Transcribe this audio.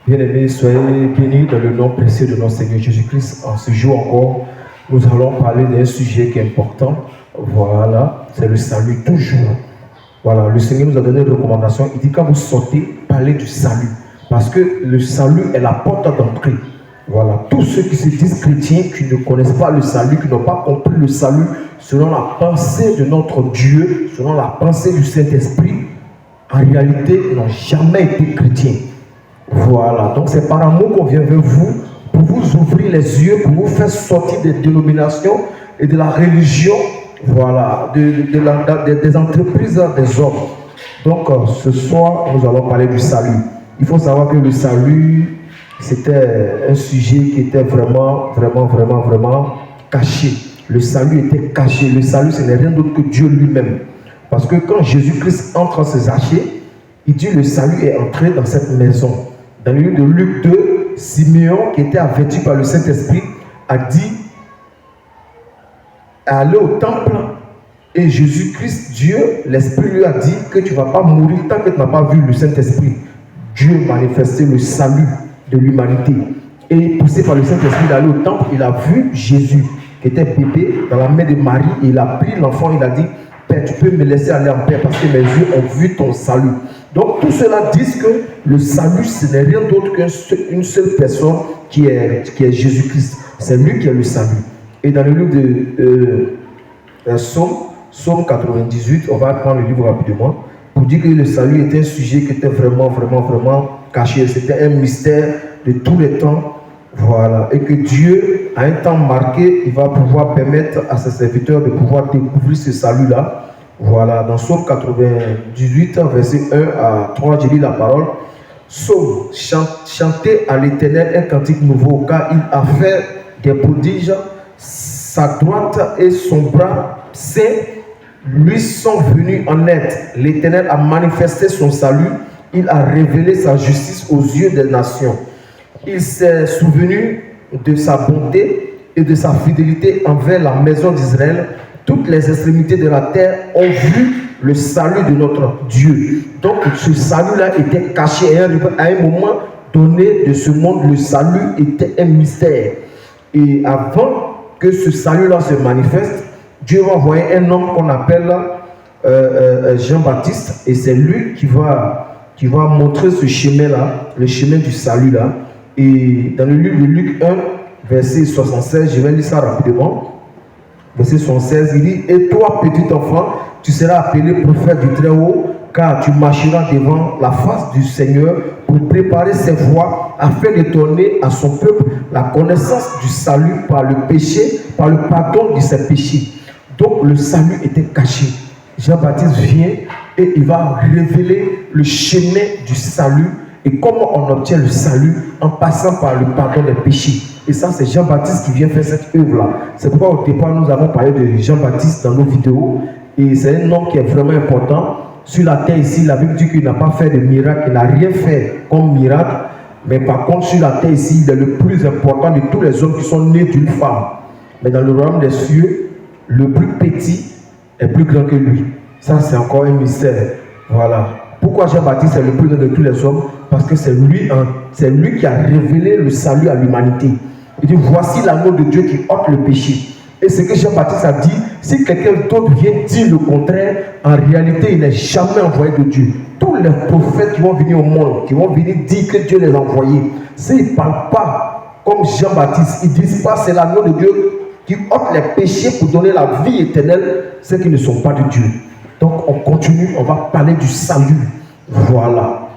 Bien-aimés, soyez bénis dans le nom précieux de notre Seigneur Jésus-Christ. En ce jour encore, nous allons parler d'un sujet qui est important. Voilà, c'est le salut, toujours. Voilà, le Seigneur nous a donné une recommandation. Il dit quand vous sortez, parlez du salut. Parce que le salut est la porte d'entrée. Voilà, tous ceux qui se disent chrétiens, qui ne connaissent pas le salut, qui n'ont pas compris le salut, selon la pensée de notre Dieu, selon la pensée du Saint-Esprit, en réalité, n'ont jamais été chrétiens. Voilà, donc c'est par amour qu'on vient vers vous, pour vous ouvrir les yeux, pour vous faire sortir des dénominations et de la religion, voilà, des entreprises des hommes. Donc ce soir, nous allons parler du salut. Il faut savoir que le salut, c'était un sujet qui était vraiment caché. Le salut était caché. Le salut, ce n'est rien d'autre que Dieu lui-même. Parce que quand Jésus-Christ entre en ses archers, il dit le salut est entré dans cette maison. Dans le livre de Luc 2, Simeon, qui était averti par le Saint-Esprit, a dit à aller au temple. Et Jésus-Christ, Dieu, l'Esprit lui a dit que tu ne vas pas mourir tant que tu n'as pas vu le Saint-Esprit. Dieu manifestait le salut de l'humanité. Et poussé par le Saint-Esprit d'aller au temple, il a vu Jésus, qui était bébé, dans la main de Marie. Et il a pris l'enfant, il a dit, Père, tu peux me laisser aller en paix parce que mes yeux ont vu ton salut. Donc tout cela dit que le salut, ce n'est rien d'autre qu'une seule personne qui est Jésus-Christ. C'est lui qui est le salut. Et dans le livre de Psaume 98, on va prendre le livre rapidement, pour dire que le salut était un sujet qui était vraiment caché. C'était un mystère de tous les temps. Voilà. Et que Dieu, à un temps marqué, il va pouvoir permettre à ses serviteurs de pouvoir découvrir ce salut-là. Voilà, dans Psaume 98, verset 1 à 3, je lis la parole. Psaume, chantez à l'Éternel un cantique nouveau, car il a fait des prodiges, sa droite et son bras saint lui sont venus en aide. L'Éternel a manifesté son salut, il a révélé sa justice aux yeux des nations. Il s'est souvenu de sa bonté et de sa fidélité envers la maison d'Israël. Toutes les extrémités de la terre ont vu le salut de notre Dieu. Donc ce salut-là était caché. À un moment donné de ce monde, le salut était un mystère. Et avant que ce salut-là se manifeste, Dieu va envoyer un homme qu'on appelle Jean-Baptiste. Et c'est lui qui va montrer ce chemin-là, le chemin du salut-là. Et dans le livre de Luc 1, verset 76, je vais lire ça rapidement. Verset 76, il dit, et toi, petit enfant, tu seras appelé prophète du Très-Haut, car tu marcheras devant la face du Seigneur pour préparer ses voies afin de donner à son peuple la connaissance du salut par le péché, par le pardon de ses péchés. Donc le salut était caché. Jean-Baptiste vient et il va révéler le chemin du salut et comment on obtient le salut en passant par le pardon des péchés. Et ça, c'est Jean-Baptiste qui vient faire cette œuvre-là. C'est pourquoi au départ, nous avons parlé de Jean-Baptiste dans nos vidéos. Et c'est un homme qui est vraiment important. Sur la terre ici, la Bible dit qu'il n'a pas fait de miracle, il n'a rien fait comme miracle. Mais par contre, sur la terre ici, il est le plus important de tous les hommes qui sont nés d'une femme. Mais dans le royaume des cieux, le plus petit est plus grand que lui. Ça, c'est encore un mystère. Voilà. Pourquoi Jean-Baptiste est le plus grand de tous les hommes? Parce que c'est lui qui a révélé le salut à l'humanité. Il dit, voici l'agneau de Dieu qui ôte le péché. Et ce que Jean-Baptiste a dit, si quelqu'un d'autre vient dire le contraire, en réalité, il n'est jamais envoyé de Dieu. Tous les prophètes qui vont venir au monde, qui vont venir dire que Dieu les a envoyés, s'ils ne parlent pas comme Jean-Baptiste, ils ne disent pas c'est l'agneau de Dieu qui ôte les péchés pour donner la vie éternelle, c'est qu'ils ne sont pas de Dieu. Donc on continue, on va parler du salut. Voilà.